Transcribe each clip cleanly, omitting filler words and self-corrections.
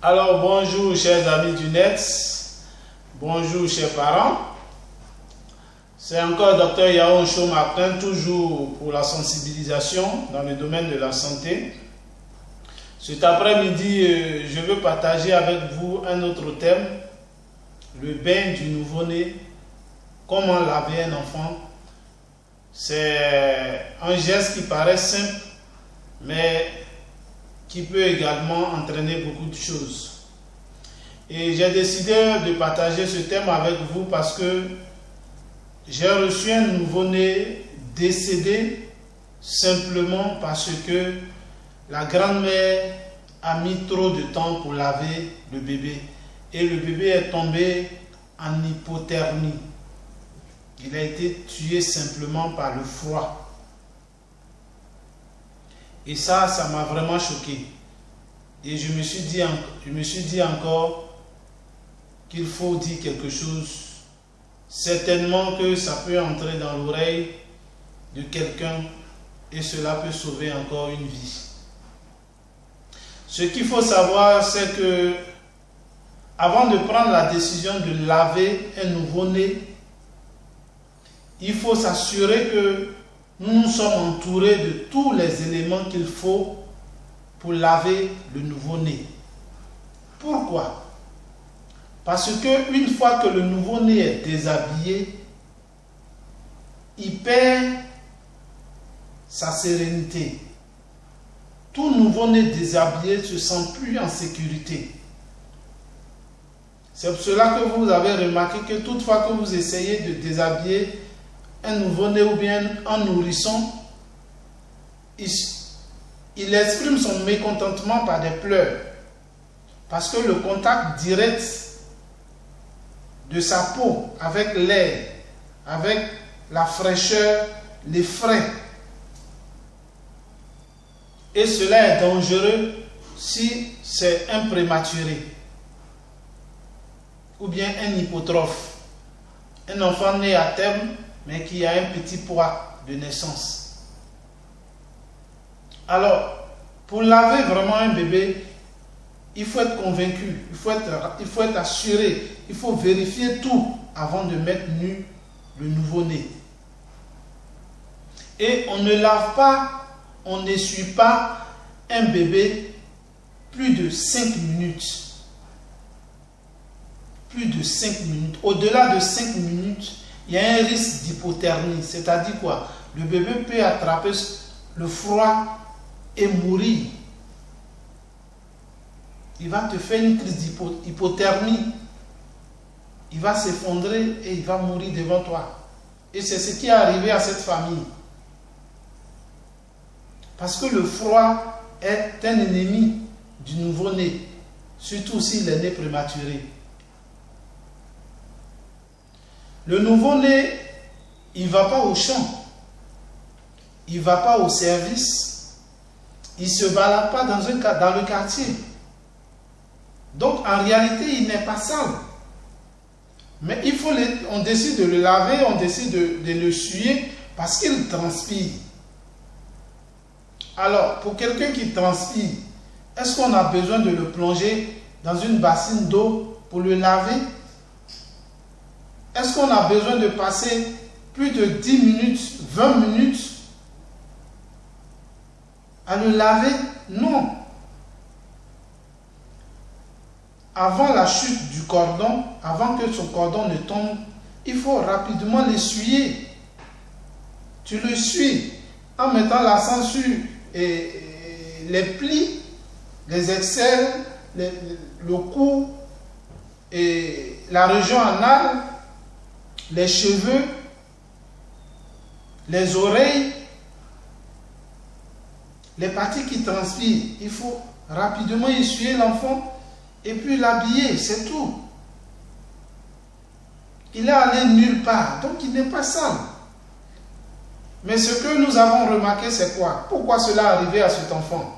Alors bonjour chers amis du net, bonjour chers parents. C'est encore Dr Yao Cho Martin, toujours pour la sensibilisation dans le domaine de la santé. Cet après-midi, je veux partager avec vous un autre thème, le bain du nouveau-né, comment laver un enfant. C'est un geste qui paraît simple, mais qui peut également entraîner beaucoup de choses. Et j'ai décidé de partager ce thème avec vous parce que j'ai reçu un nouveau-né décédé simplement parce que la grand-mère a mis trop de temps pour laver le bébé et le bébé est tombé en hypothermie. Il a été tué simplement par le froid. Et ça m'a vraiment choqué. Et je me suis dit encore qu'il faut dire quelque chose. Certainement que ça peut entrer dans l'oreille de quelqu'un et cela peut sauver encore une vie. Ce qu'il faut savoir, c'est que avant de prendre la décision de laver un nouveau-né, il faut s'assurer que nous sommes entourés de tous les éléments qu'il faut pour laver le nouveau-né. Pourquoi? Parce qu'une fois que le nouveau-né est déshabillé, il perd sa sérénité. Tout nouveau-né déshabillé ne se sent plus en sécurité. C'est pour cela que vous avez remarqué que toutefois que vous essayez de déshabiller un nouveau-né ou bien un nourrisson, il exprime son mécontentement par des pleurs. Parce que le contact direct de sa peau avec l'air, avec la fraîcheur, les frais. Et cela est dangereux si c'est un prématuré ou bien un hypotrophe. Un enfant né à terme mais qui a un petit poids de naissance. Alors, pour laver vraiment un bébé, il faut être convaincu, il faut être assuré, il faut vérifier tout avant de mettre nu le nouveau-né. Et on ne lave pas, on n'essuie pas un bébé plus de 5 minutes. Plus de 5 minutes. Au-delà de 5 minutes, il y a un risque d'hypothermie. C'est-à-dire quoi? Le bébé peut attraper le froid et mourir. Il va te faire une crise d'hypothermie. Il va s'effondrer et il va mourir devant toi. Et c'est ce qui est arrivé à cette famille. Parce que le froid est un ennemi du nouveau-né, surtout s'il est né prématuré. Le nouveau-né, il ne va pas au champ, il ne va pas au service, il ne se balade pas dans le quartier. Donc en réalité, il n'est pas sale. Mais on décide de le laver, on décide de le suer parce qu'il transpire. Alors, pour quelqu'un qui transpire, est-ce qu'on a besoin de le plonger dans une bassine d'eau pour le laver? Est-ce qu'on a besoin de passer plus de 10 minutes, 20 minutes à le laver? Non. Avant la chute du cordon, avant que son cordon ne tombe, il faut rapidement l'essuyer. Tu le suis en mettant l'accent sur les plis, les aisselles, le cou et la région anale, les cheveux, les oreilles, les parties qui transpirent. Il faut rapidement essuyer l'enfant et puis l'habiller, c'est tout. Il est allé nulle part, donc il n'est pas sale. Mais ce que nous avons remarqué, c'est quoi? Pourquoi cela est arrivé à cet enfant?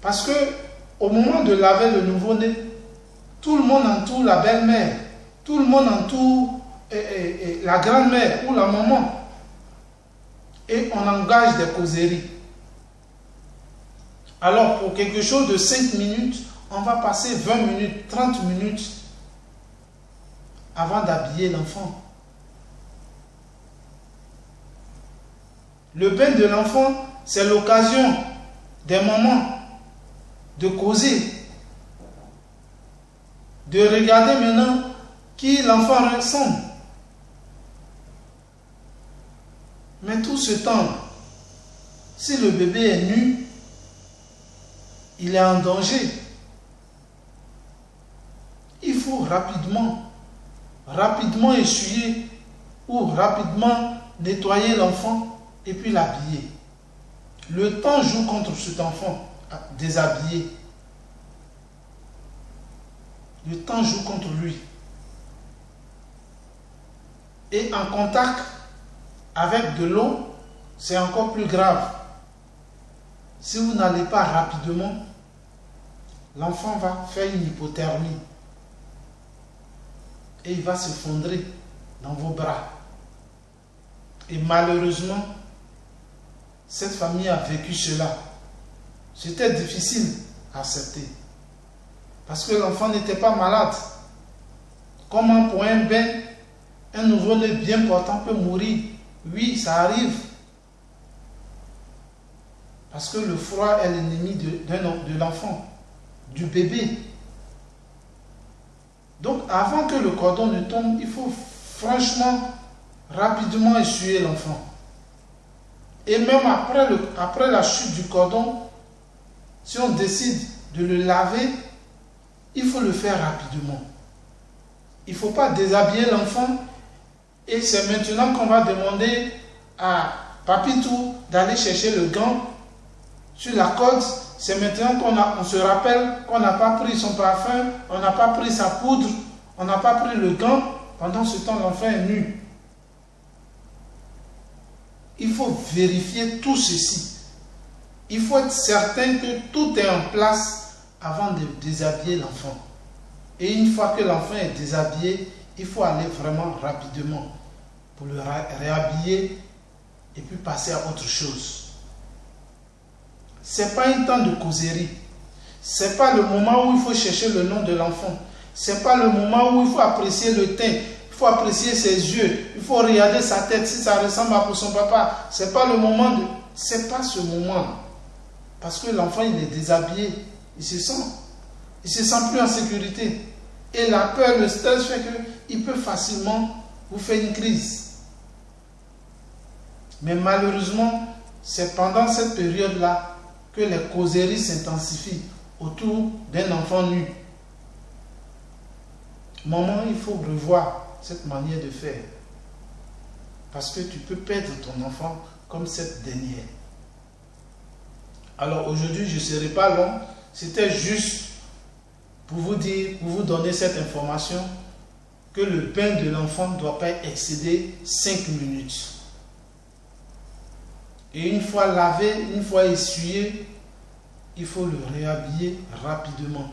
Parce que au moment de laver le nouveau-né, tout le monde entoure la belle-mère, tout le monde entoure la grand-mère ou la maman. Et on engage des causeries. Alors pour quelque chose de 5 minutes, on va passer 20 minutes, 30 minutes avant d'habiller l'enfant. Le bain de l'enfant, c'est l'occasion des moments de causer, de regarder maintenant qui l'enfant ressemble. Mais tout ce temps, si le bébé est nu, il est en danger. Il faut rapidement essuyer ou rapidement nettoyer l'enfant et puis l'habiller. Le temps joue contre cet enfant déshabillé. Le temps joue contre lui. Et en contact avec de l'eau, c'est encore plus grave. Si vous n'allez pas rapidement, l'enfant va faire une hypothermie. Et il va se fondrer dans vos bras. Et malheureusement, cette famille a vécu cela. C'était difficile à accepter. Parce que l'enfant n'était pas malade. Comment pour un bain, un nouveau-né bien portant peut mourir? Oui, ça arrive. Parce que le froid est l'ennemi de l'enfant, du bébé. Donc avant que le cordon ne tombe, il faut franchement, rapidement essuyer l'enfant. Et même après la chute du cordon, si on décide de le laver, il faut le faire rapidement. Il ne faut pas déshabiller l'enfant et c'est maintenant qu'on va demander à Papitou d'aller chercher le gant sur la corde. C'est maintenant qu'on se rappelle qu'on n'a pas pris son parfum, on n'a pas pris sa poudre, on n'a pas pris le gant. Pendant ce temps, l'enfant est nu. Il faut vérifier tout ceci. Il faut être certain que tout est en place avant de déshabiller l'enfant. Et une fois que l'enfant est déshabillé, il faut aller vraiment rapidement pour le réhabiller et puis passer à autre chose. Ce n'est pas un temps de causerie. Ce n'est pas le moment où il faut chercher le nom de l'enfant. Ce n'est pas le moment où il faut apprécier le teint. Il faut apprécier ses yeux. Il faut regarder sa tête si ça ressemble à son papa. Ce n'est pas le moment de... Ce n'est pas ce moment. Parce que l'enfant, il est déshabillé. Il se sent plus en sécurité. Et la peur, le stress fait qu'il peut facilement vous faire une crise. Mais malheureusement, c'est pendant cette période-là que les causeries s'intensifient autour d'un enfant nu. Maman, il faut revoir cette manière de faire. Parce que tu peux perdre ton enfant comme cette dernière. Alors aujourd'hui, je ne serai pas long. C'était juste pour vous dire, pour vous donner cette information que le bain de l'enfant ne doit pas excéder 5 minutes. Et une fois lavé, une fois essuyé, il faut le réhabiller rapidement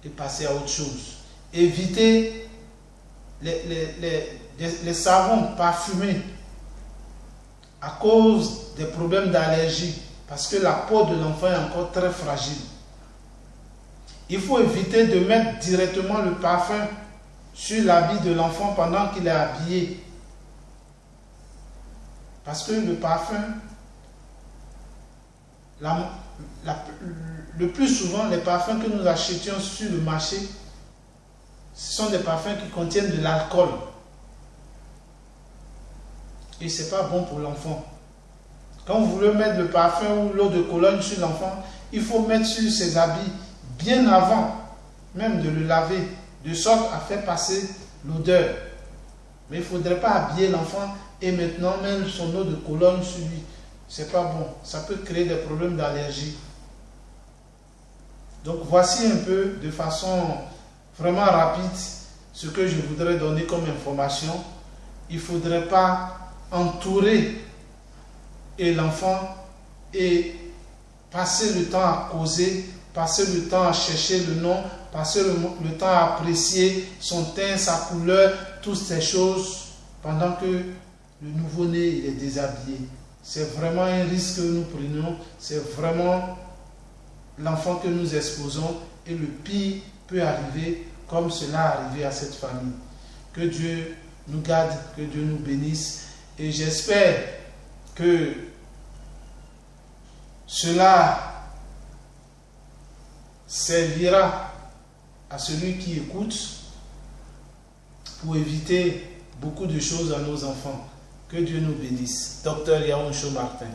et passer à autre chose. Évitez les savons parfumés à cause des problèmes d'allergie, parce que la peau de l'enfant est encore très fragile. Il faut éviter de mettre directement le parfum sur l'habit de l'enfant pendant qu'il est habillé. Parce que le parfum, le plus souvent, les parfums que nous achetions sur le marché, ce sont des parfums qui contiennent de l'alcool. Et ce n'est pas bon pour l'enfant. Quand vous voulez mettre le parfum ou l'eau de Cologne sur l'enfant, il faut mettre sur ses habits bien avant même de le laver, de sorte à faire passer l'odeur. Mais il ne faudrait pas habiller l'enfant et maintenant mettre son eau de Cologne sur lui. Ce n'est pas bon. Ça peut créer des problèmes d'allergie. Donc voici un peu de façon vraiment rapide ce que je voudrais donner comme information. Il ne faudrait pas entourer l'enfant et passer le temps à causer, passer le temps à chercher le nom, passer le temps à apprécier son teint, sa couleur, toutes ces choses pendant que le nouveau-né est déshabillé. C'est vraiment un risque que nous prenons, c'est vraiment l'enfant que nous exposons et le pire peut arriver comme cela est arrivé à cette famille. Que Dieu nous garde, que Dieu nous bénisse et j'espère que cela servira à celui qui écoute pour éviter beaucoup de choses à nos enfants. Que Dieu nous bénisse. Docteur Yaounsho Martin.